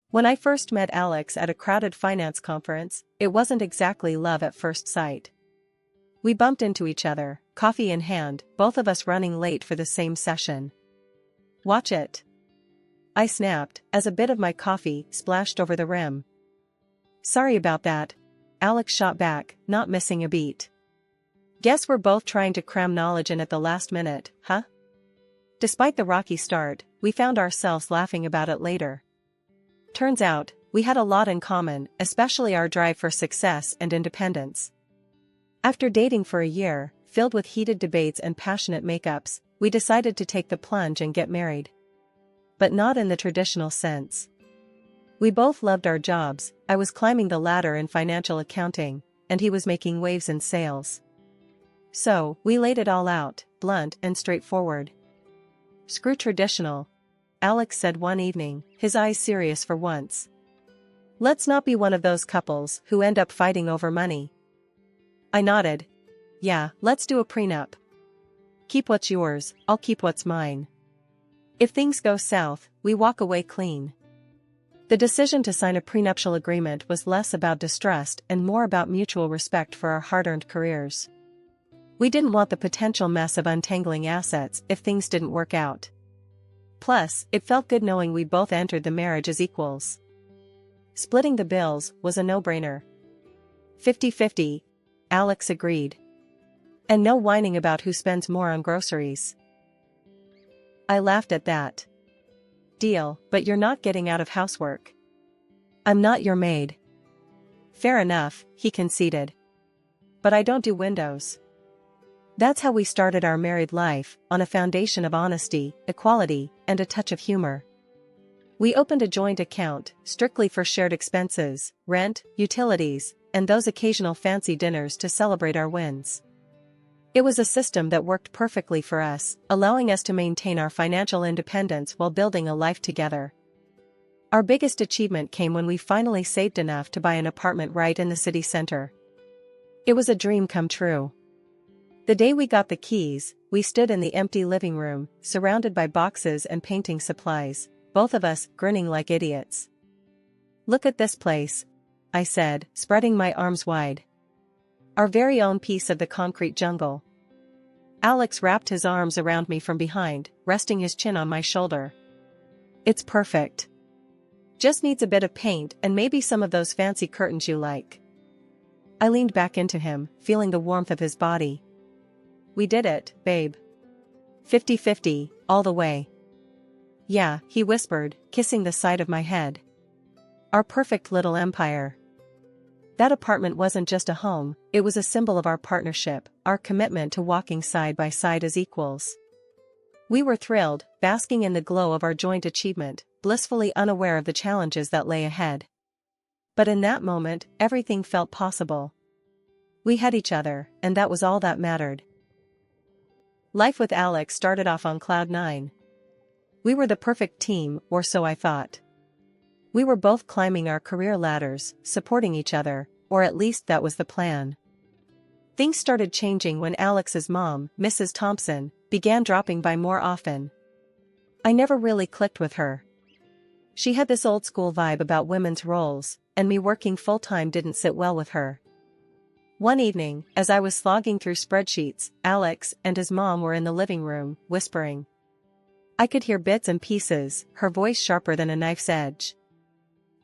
When I first met Alex at a crowded finance conference, it wasn't exactly love at first sight. We bumped into each other, coffee in hand, both of us running late for the same session. "Watch it," I snapped, as a bit of my coffee splashed over the rim. "Sorry about that," Alex shot back, not missing a beat. "Guess we're both trying to cram knowledge in at the last minute, huh?" Despite the rocky start, we found ourselves laughing about it later. Turns out, we had a lot in common, especially our drive for success and independence. After dating for a year, filled with heated debates and passionate makeups, we decided to take the plunge and get married. But not in the traditional sense. We both loved our jobs. I was climbing the ladder in financial accounting, and he was making waves in sales. So, we laid it all out, blunt and straightforward. "Screw traditional," Alex said one evening, his eyes serious for once. "Let's not be one of those couples who end up fighting over money." I nodded. "Yeah, let's do a prenup. Keep what's yours, I'll keep what's mine. If things go south, we walk away clean." The decision to sign a prenuptial agreement was less about distrust and more about mutual respect for our hard-earned careers. We didn't want the potential mess of untangling assets if things didn't work out. Plus, it felt good knowing we both entered the marriage as equals. Splitting the bills was a no-brainer. 50-50, Alex agreed. And no whining about who spends more on groceries. I laughed at that. "Deal, but you're not getting out of housework." "I'm not your maid." "Fair enough," he conceded. "But I don't do windows." That's how we started our married life, on a foundation of honesty, equality, and a touch of humor. We opened a joint account, strictly for shared expenses, rent, utilities, and those occasional fancy dinners to celebrate our wins. It was a system that worked perfectly for us, allowing us to maintain our financial independence while building a life together. Our biggest achievement came when we finally saved enough to buy an apartment right in the city center. It was a dream come true. The day we got the keys, we stood in the empty living room, surrounded by boxes and painting supplies, both of us grinning like idiots. "Look at this place," I said, spreading my arms wide. "Our very own piece of the concrete jungle." Alex wrapped his arms around me from behind, resting his chin on my shoulder. "It's perfect. Just needs a bit of paint and maybe some of those fancy curtains you like." I leaned back into him, feeling the warmth of his body. "We did it, babe. 50-50, all the way." "Yeah," he whispered, kissing the side of my head. "Our perfect little empire." That apartment wasn't just a home, it was a symbol of our partnership, our commitment to walking side by side as equals. We were thrilled, basking in the glow of our joint achievement, blissfully unaware of the challenges that lay ahead. But in that moment, everything felt possible. We had each other, and that was all that mattered. Life with Alex started off on cloud nine. We were the perfect team, or so I thought. We were both climbing our career ladders, supporting each other, or at least that was the plan. Things started changing when Alex's mom, Mrs. Thompson, began dropping by more often. I never really clicked with her. She had this old-school vibe about women's roles, and me working full-time didn't sit well with her. One evening, as I was slogging through spreadsheets, Alex and his mom were in the living room, whispering. I could hear bits and pieces, her voice sharper than a knife's edge.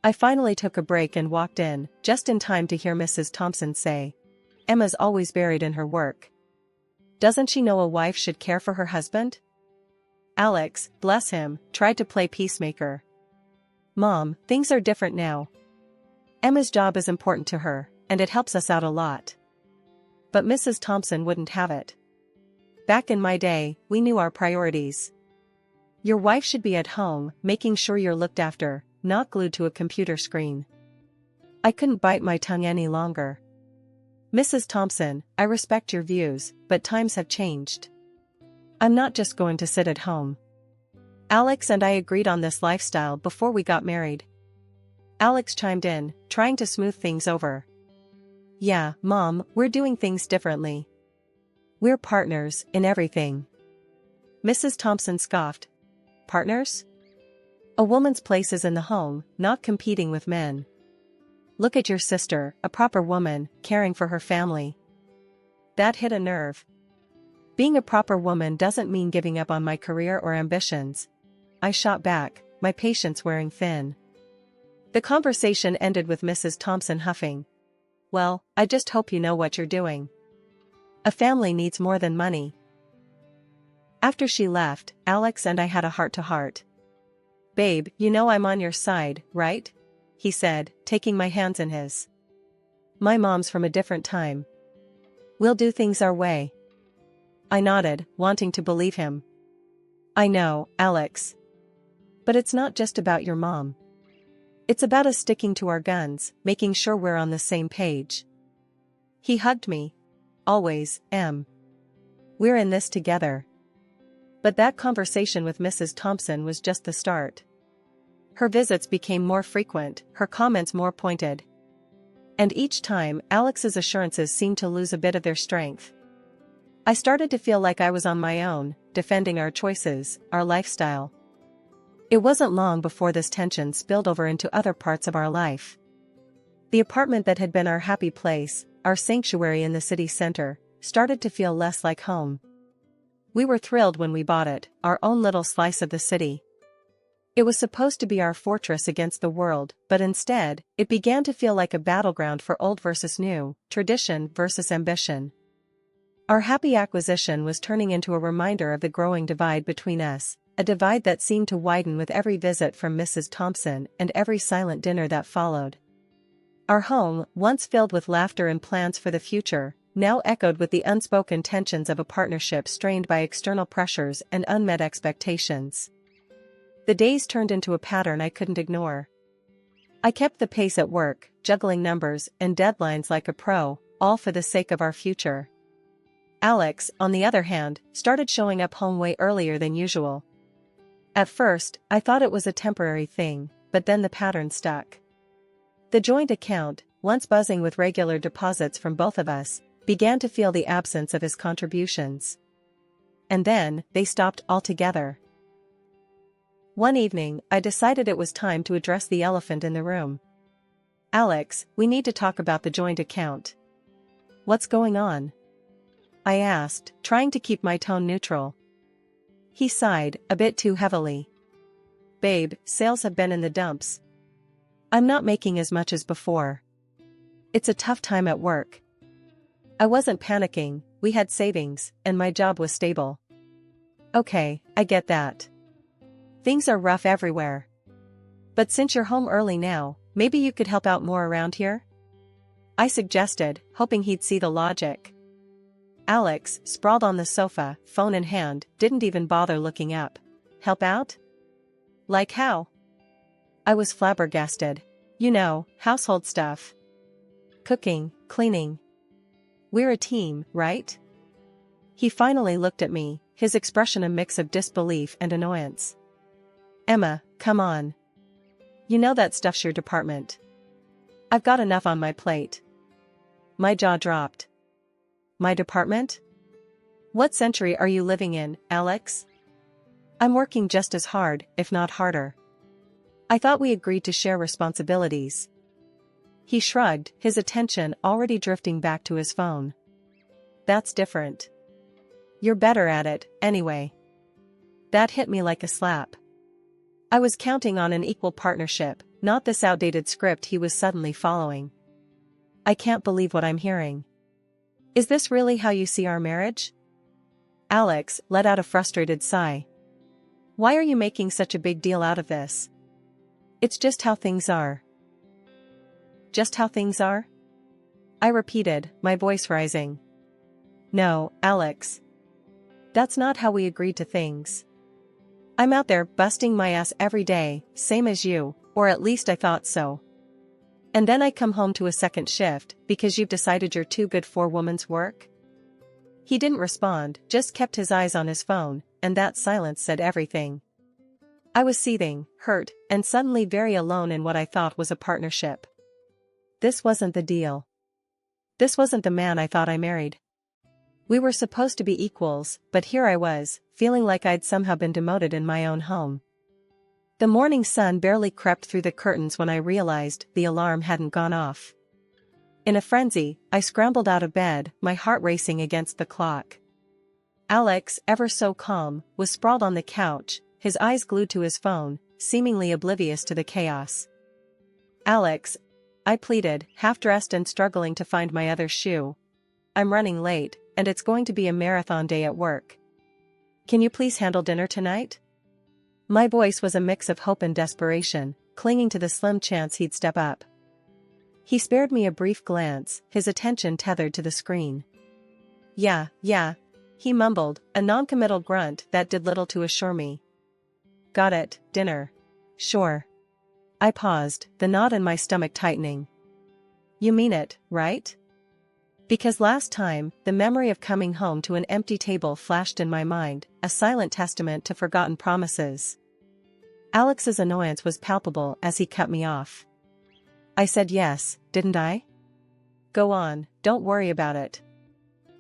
I finally took a break and walked in, just in time to hear Mrs. Thompson say, "Emma's always buried in her work. Doesn't she know a wife should care for her husband?" Alex, bless him, tried to play peacemaker. "Mom, things are different now. Emma's job is important to her, and it helps us out a lot." But Mrs. Thompson wouldn't have it. "Back in my day, we knew our priorities. Your wife should be at home, making sure you're looked after, not glued to a computer screen." I couldn't bite my tongue any longer. "Mrs. Thompson, I respect your views, but times have changed. I'm not just going to sit at home." Alex and I agreed on this lifestyle before we got married. Alex chimed in, trying to smooth things over. "Yeah, Mom, we're doing things differently. We're partners in everything." Mrs. Thompson scoffed. "Partners? A woman's place is in the home, not competing with men. Look at your sister, a proper woman, caring for her family. That hit a nerve. Being a proper woman doesn't mean giving up on my career or ambitions. I shot back, my patience wearing thin. The conversation ended with Mrs. Thompson huffing. Well, I just hope you know what you're doing. A family needs more than money. After she left, Alex and I had a heart-to-heart. Babe, you know I'm on your side, right? He said, taking my hands in his. My mom's from a different time. We'll do things our way. I nodded, wanting to believe him. I know, Alex. But it's not just about your mom. It's about us sticking to our guns, making sure we're on the same page. He hugged me. Always, Em. We're in this together. But that conversation with Mrs. Thompson was just the start. Her visits became more frequent, her comments more pointed. And each time, Alex's assurances seemed to lose a bit of their strength. I started to feel like I was on my own, defending our choices, our lifestyle. It wasn't long before this tension spilled over into other parts of our life. The apartment that had been our happy place, our sanctuary in the city center, started to feel less like home. We were thrilled when we bought it, our own little slice of the city. It was supposed to be our fortress against the world, but instead, it began to feel like a battleground for old versus new, tradition versus ambition. Our happy acquisition was turning into a reminder of the growing divide between us, a divide that seemed to widen with every visit from Mrs. Thompson and every silent dinner that followed. Our home, once filled with laughter and plans for the future, now echoed with the unspoken tensions of a partnership strained by external pressures and unmet expectations. The days turned into a pattern I couldn't ignore. I kept the pace at work, juggling numbers and deadlines like a pro, all for the sake of our future. Alex, on the other hand, started showing up home way earlier than usual. At first, I thought it was a temporary thing, but then the pattern stuck. The joint account, once buzzing with regular deposits from both of us, began to feel the absence of his contributions. And then, they stopped altogether. One evening, I decided it was time to address the elephant in the room. Alex, we need to talk about the joint account. What's going on? I asked, trying to keep my tone neutral. He sighed, a bit too heavily. Babe, sales have been in the dumps. I'm not making as much as before. It's a tough time at work. I wasn't panicking, we had savings, and my job was stable. Okay, I get that. Things are rough everywhere. But since you're home early now, maybe you could help out more around here? I suggested, hoping he'd see the logic. Alex, sprawled on the sofa, phone in hand, didn't even bother looking up. Help out? Like how? I was flabbergasted. You know, household stuff. Cooking, cleaning. We're a team, right? He finally looked at me, his expression a mix of disbelief and annoyance. Emma, come on. You know that stuff's your department. I've got enough on my plate. My jaw dropped. My department? What century are you living in, Alex? I'm working just as hard, if not harder. I thought we agreed to share responsibilities. He shrugged, his attention already drifting back to his phone. That's different. You're better at it, anyway. That hit me like a slap. I was counting on an equal partnership, not this outdated script he was suddenly following. I can't believe what I'm hearing. Is this really how you see our marriage? Alex let out a frustrated sigh. Why are you making such a big deal out of this? It's just how things are. Just how things are? I repeated, my voice rising. No, Alex. That's not how we agreed to things. I'm out there busting my ass every day, same as you, or at least I thought so. And then I come home to a second shift, because you've decided you're too good for woman's work? He didn't respond, just kept his eyes on his phone, and that silence said everything. I was seething, hurt, and suddenly very alone in what I thought was a partnership. This wasn't the deal. This wasn't the man I thought I married. We were supposed to be equals, but here I was, feeling like I'd somehow been demoted in my own home. The morning sun barely crept through the curtains when I realized the alarm hadn't gone off. In a frenzy, I scrambled out of bed, my heart racing against the clock. Alex, ever so calm, was sprawled on the couch, his eyes glued to his phone, seemingly oblivious to the chaos. "Alex," I pleaded, half-dressed and struggling to find my other shoe. "I'm running late, and it's going to be a marathon day at work. Can you please handle dinner tonight?" My voice was a mix of hope and desperation, clinging to the slim chance he'd step up. He spared me a brief glance, his attention tethered to the screen. Yeah, he mumbled, a non-committal grunt that did little to assure me. "Got it, dinner. Sure." I paused, the knot in my stomach tightening. "You mean it, right?" Because last time, the memory of coming home to an empty table flashed in my mind, a silent testament to forgotten promises. Alex's annoyance was palpable as he cut me off. I said yes, didn't I? Go on, don't worry about it.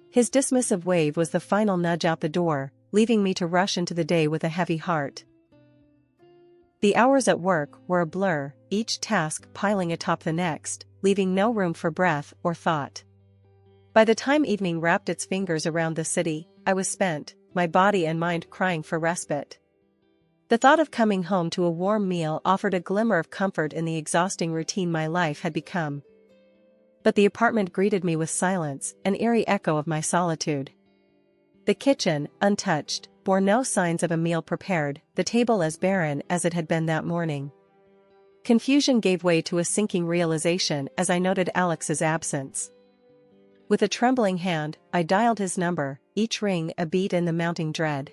His dismissive wave was the final nudge out the door, leaving me to rush into the day with a heavy heart. The hours at work were a blur, each task piling atop the next, leaving no room for breath or thought. By the time evening wrapped its fingers around the city, I was spent, my body and mind crying for respite. The thought of coming home to a warm meal offered a glimmer of comfort in the exhausting routine my life had become. But the apartment greeted me with silence, an eerie echo of my solitude. The kitchen, untouched, bore no signs of a meal prepared, the table as barren as it had been that morning. Confusion gave way to a sinking realization as I noted Alex's absence. With a trembling hand, I dialed his number, each ring a beat in the mounting dread.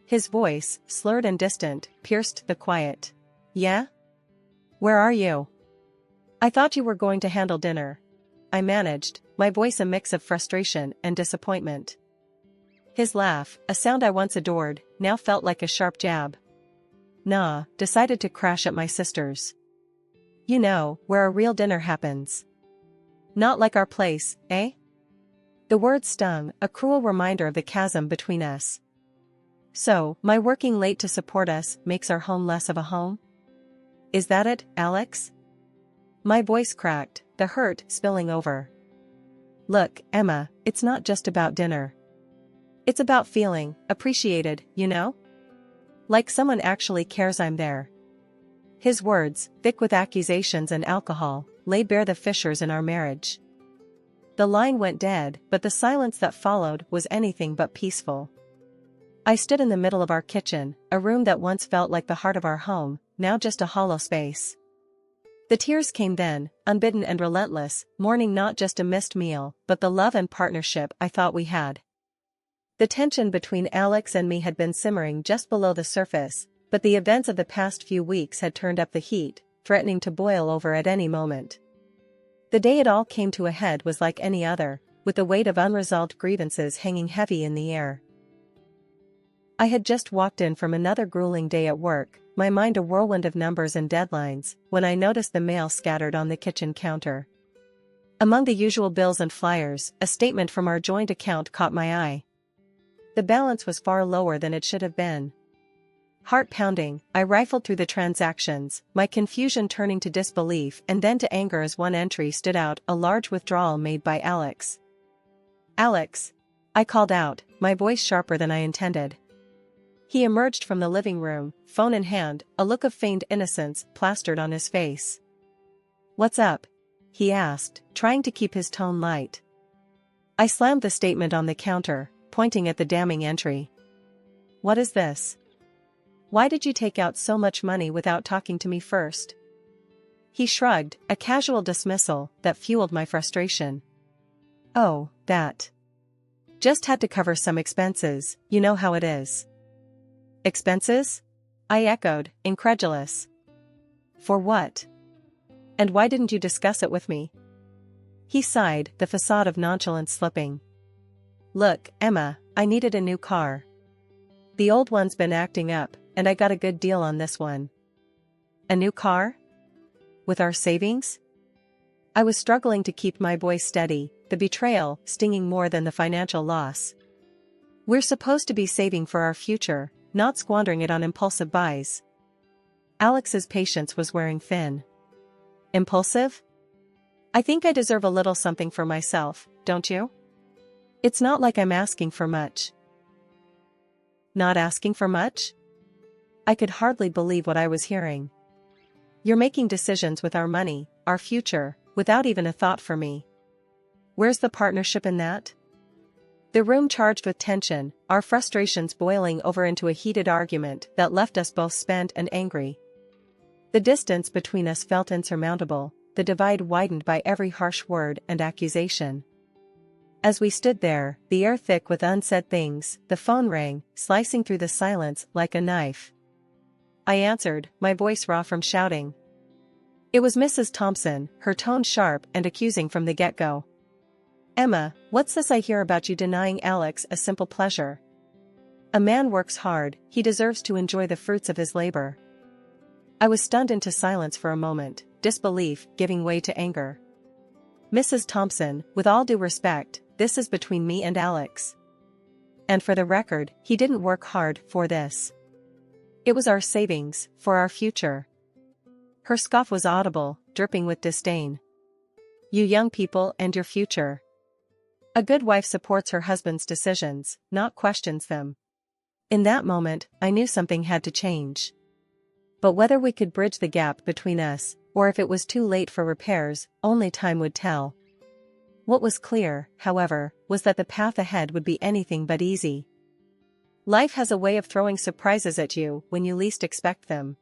His voice, slurred and distant, pierced the quiet. "Yeah? Where are you?" "I thought you were going to handle dinner," I managed, my voice a mix of frustration and disappointment. His laugh, a sound I once adored, now felt like a sharp jab. "Nah, decided to crash at my sister's. You know, where a real dinner happens. Not like our place, eh?" The words stung, a cruel reminder of the chasm between us. So, my working late to support us makes our home less of a home? Is that it, Alex? My voice cracked, the hurt spilling over. "Look, Emma, it's not just about dinner. It's about feeling appreciated, you know? Like someone actually cares I'm there." His words, thick with accusations and alcohol, laid bare the fissures in our marriage. The line went dead, but the silence that followed was anything but peaceful. I stood in the middle of our kitchen, a room that once felt like the heart of our home, now just a hollow space. The tears came then, unbidden and relentless, mourning not just a missed meal, but the love and partnership I thought we had. The tension between Alex and me had been simmering just below the surface, but the events of the past few weeks had turned up the heat, threatening to boil over at any moment. The day it all came to a head was like any other, with the weight of unresolved grievances hanging heavy in the air. I had just walked in from another grueling day at work, my mind a whirlwind of numbers and deadlines, when I noticed the mail scattered on the kitchen counter. Among the usual bills and flyers, a statement from our joint account caught my eye. The balance was far lower than it should have been. Heart pounding, I rifled through the transactions, my confusion turning to disbelief and then to anger as one entry stood out, a large withdrawal made by Alex. "Alex!" I called out, my voice sharper than I intended. He emerged from the living room, phone in hand, a look of feigned innocence plastered on his face. "What's up?" he asked, trying to keep his tone light. I slammed the statement on the counter, pointing at the damning entry. "What is this? Why did you take out so much money without talking to me first?" He shrugged, a casual dismissal that fueled my frustration. "Oh, that. Just had to cover some expenses, you know how it is." "Expenses?" I echoed, incredulous. "For what? And why didn't you discuss it with me?" He sighed, the facade of nonchalance slipping. "Look, Emma, I needed a new car. The old one's been acting up, and I got a good deal on this one." "A new car? With our savings?" I was struggling to keep my voice steady, the betrayal stinging more than the financial loss. "We're supposed to be saving for our future, not squandering it on impulsive buys." Alex's patience was wearing thin. Impulsive? I think I deserve a little something for myself, don't you? It's not like I'm asking for much. Not asking for much? I could hardly believe what I was hearing. You're making decisions with our money, our future, without even a thought for me. Where's the partnership in that? The room charged with tension, our frustrations boiling over into a heated argument that left us both spent and angry. The distance between us felt insurmountable, the divide widened by every harsh word and accusation. As we stood there, the air thick with unsaid things, the phone rang, slicing through the silence like a knife. I answered, my voice raw from shouting. It was Mrs. Thompson, her tone sharp and accusing from the get-go. Emma, what's this I hear about you denying Alex a simple pleasure? A man works hard, he deserves to enjoy the fruits of his labor. I was stunned into silence for a moment, disbelief giving way to anger. Mrs. Thompson, with all due respect, this is between me and Alex. And for the record, he didn't work hard for this. It was our savings, for our future. Her scoff was audible, dripping with disdain. You young people and your future. A good wife supports her husband's decisions, not questions them. In that moment, I knew something had to change. But whether we could bridge the gap between us, or if it was too late for repairs, only time would tell. What was clear, however, was that the path ahead would be anything but easy. Life has a way of throwing surprises at you when you least expect them.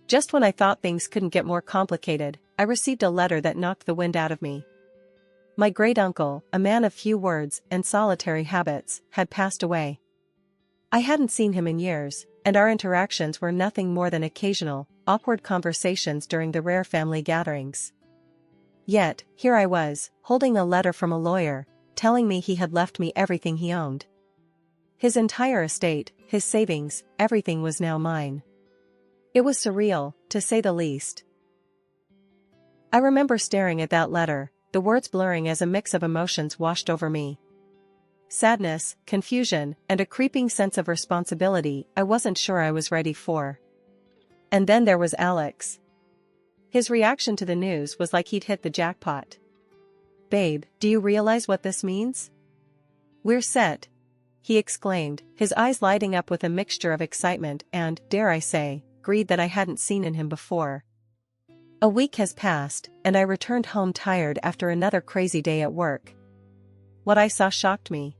Just when I thought things couldn't get more complicated, I received a letter that knocked the wind out of me. My great-uncle, a man of few words and solitary habits, had passed away. I hadn't seen him in years, and our interactions were nothing more than occasional, awkward conversations during the rare family gatherings. Yet, here I was, holding a letter from a lawyer, telling me he had left me everything he owned. His entire estate, his savings, everything was now mine. It was surreal, to say the least. I remember staring at that letter, the words blurring as a mix of emotions washed over me. Sadness, confusion, and a creeping sense of responsibility I wasn't sure I was ready for. And then there was Alex. His reaction to the news was like he'd hit the jackpot. Babe, do you realize what this means? We're set, he exclaimed, his eyes lighting up with a mixture of excitement and, dare I say, greed that I hadn't seen in him before. A week has passed, and I returned home tired after another crazy day at work. What I saw shocked me.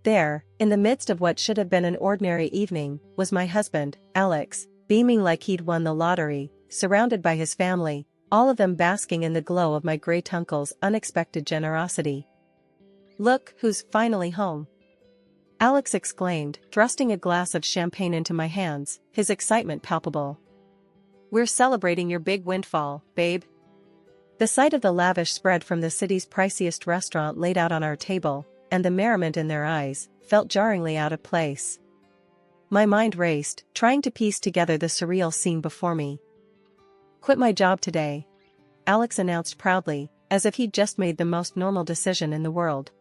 There, in the midst of what should have been an ordinary evening, was my husband, Alex, beaming like he'd won the lottery, surrounded by his family, all of them basking in the glow of my great-uncle's unexpected generosity. Look who's finally home! Alex exclaimed, thrusting a glass of champagne into my hands, his excitement palpable. We're celebrating your big windfall, babe. The sight of the lavish spread from the city's priciest restaurant laid out on our table, and the merriment in their eyes, felt jarringly out of place. My mind raced, trying to piece together the surreal scene before me. Quit my job today, Alex announced proudly, as if he'd just made the most normal decision in the world.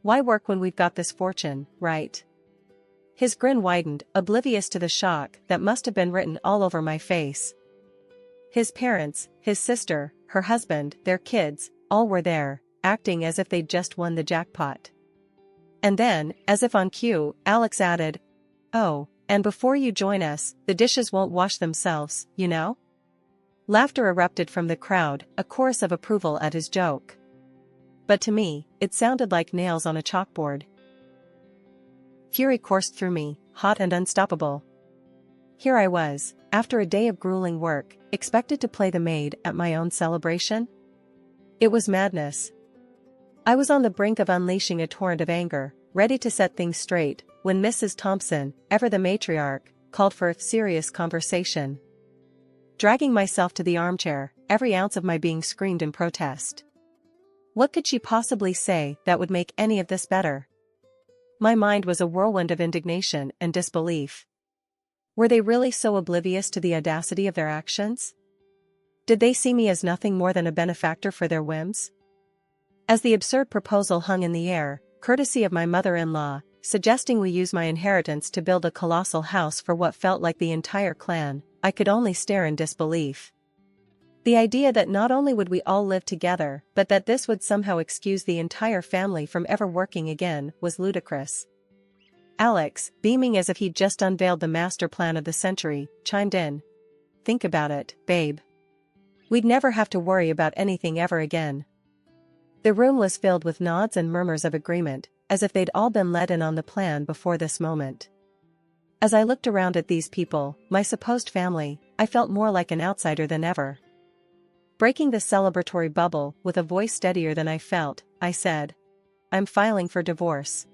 Why work when we've got this fortune, right? His grin widened, oblivious to the shock that must have been written all over my face. His parents, his sister, her husband, their kids, all were there, acting as if they'd just won the jackpot. And then, as if on cue, Alex added, "Oh, and before you join us, the dishes won't wash themselves, you know?" Laughter erupted from the crowd, a chorus of approval at his joke. But to me, it sounded like nails on a chalkboard. Fury coursed through me, hot and unstoppable. Here I was, after a day of grueling work, expected to play the maid at my own celebration? It was madness. I was on the brink of unleashing a torrent of anger, ready to set things straight, when Mrs. Thompson, ever the matriarch, called for a serious conversation. Dragging myself to the armchair, every ounce of my being screamed in protest. What could she possibly say that would make any of this better? My mind was a whirlwind of indignation and disbelief. Were they really so oblivious to the audacity of their actions? Did they see me as nothing more than a benefactor for their whims? As the absurd proposal hung in the air, courtesy of my mother-in-law, suggesting we use my inheritance to build a colossal house for what felt like the entire clan, I could only stare in disbelief. The idea that not only would we all live together, but that this would somehow excuse the entire family from ever working again, was ludicrous. Alex, beaming as if he'd just unveiled the master plan of the century, chimed in. Think about it, babe. We'd never have to worry about anything ever again. The room was filled with nods and murmurs of agreement, as if they'd all been let in on the plan before this moment. As I looked around at these people, my supposed family, I felt more like an outsider than ever. Breaking the celebratory bubble with a voice steadier than I felt, I said, I'm filing for divorce.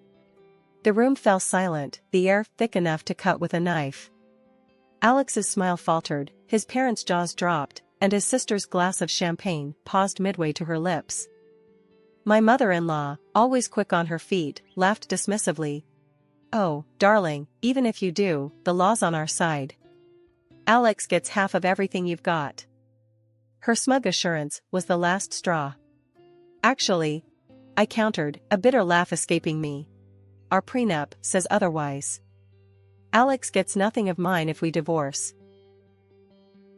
The room fell silent, the air thick enough to cut with a knife. Alex's smile faltered, his parents' jaws dropped, and his sister's glass of champagne paused midway to her lips. My mother-in-law, always quick on her feet, laughed dismissively. Oh, darling, even if you do, the law's on our side. Alex gets half of everything you've got. Her smug assurance was the last straw. Actually, I countered, a bitter laugh escaping me. Our prenup says otherwise. Alex gets nothing of mine if we divorce.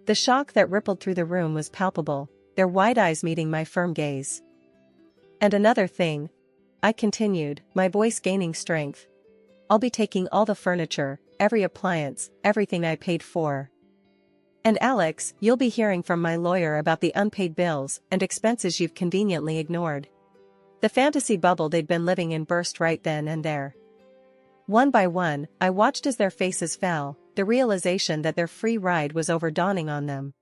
The shock that rippled through the room was palpable, their wide eyes meeting my firm gaze. And another thing, I continued, my voice gaining strength. I'll be taking all the furniture, every appliance, everything I paid for. And Alex, you'll be hearing from my lawyer about the unpaid bills and expenses you've conveniently ignored. The fantasy bubble they'd been living in burst right then and there. One by one, I watched as their faces fell, the realization that their free ride was over dawning on them.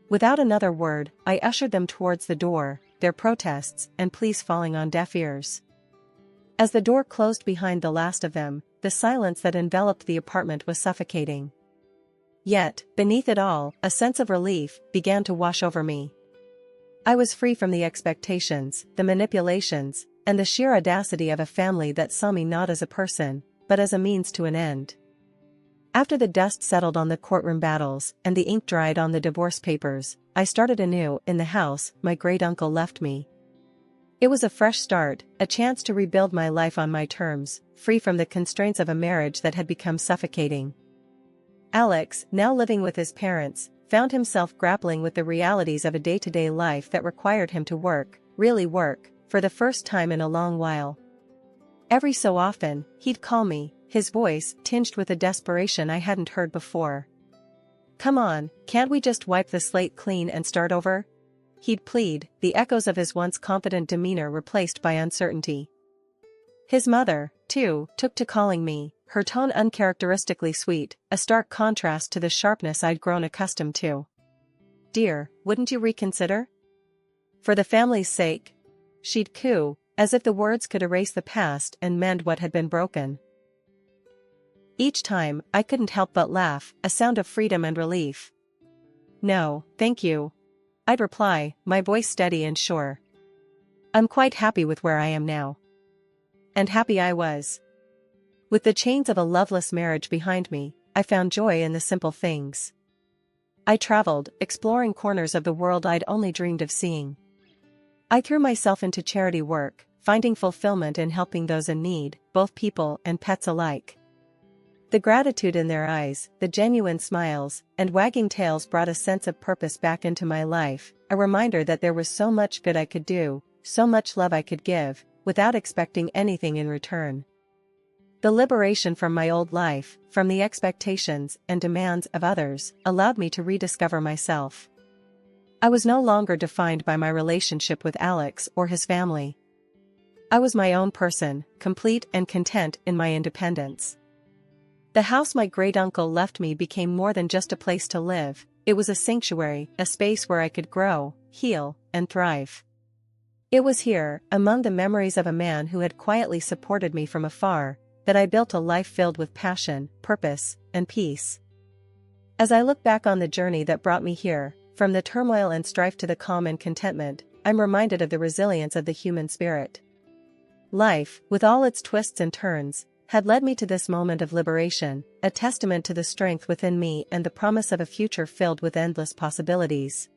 Without another word, I ushered them towards the door, their protests and pleas falling on deaf ears. As the door closed behind the last of them, the silence that enveloped the apartment was suffocating. Yet, beneath it all, a sense of relief began to wash over me. I was free from the expectations, the manipulations, and the sheer audacity of a family that saw me not as a person, but as a means to an end. After the dust settled on the courtroom battles and the ink dried on the divorce papers, I started anew in the house my great-uncle left me. It was a fresh start, a chance to rebuild my life on my terms, free from the constraints of a marriage that had become suffocating. Alex, now living with his parents, found himself grappling with the realities of a day-to-day life that required him to work, really work, for the first time in a long while. Every so often, he'd call me, his voice tinged with a desperation I hadn't heard before. Come on, can't we just wipe the slate clean and start over? He'd plead, the echoes of his once confident demeanor replaced by uncertainty. His mother, too, took to calling me, her tone uncharacteristically sweet, a stark contrast to the sharpness I'd grown accustomed to. Dear, wouldn't you reconsider? For the family's sake? She'd coo, as if the words could erase the past and mend what had been broken. Each time, I couldn't help but laugh, a sound of freedom and relief. No, thank you. I'd reply, my voice steady and sure. I'm quite happy with where I am now. And happy I was. With the chains of a loveless marriage behind me, I found joy in the simple things. I traveled, exploring corners of the world I'd only dreamed of seeing. I threw myself into charity work, finding fulfillment in helping those in need, both people and pets alike. The gratitude in their eyes, the genuine smiles, and wagging tails brought a sense of purpose back into my life, a reminder that there was so much good I could do, so much love I could give, without expecting anything in return. The liberation from my old life, from the expectations and demands of others, allowed me to rediscover myself. I was no longer defined by my relationship with Alex or his family. I was my own person, complete and content in my independence. The house my great-uncle left me became more than just a place to live, it was a sanctuary, a space where I could grow, heal, and thrive. It was here, among the memories of a man who had quietly supported me from afar, that I built a life filled with passion, purpose, and peace. As I look back on the journey that brought me here, from the turmoil and strife to the calm and contentment, I'm reminded of the resilience of the human spirit. Life, with all its twists and turns, had led me to this moment of liberation, a testament to the strength within me and the promise of a future filled with endless possibilities.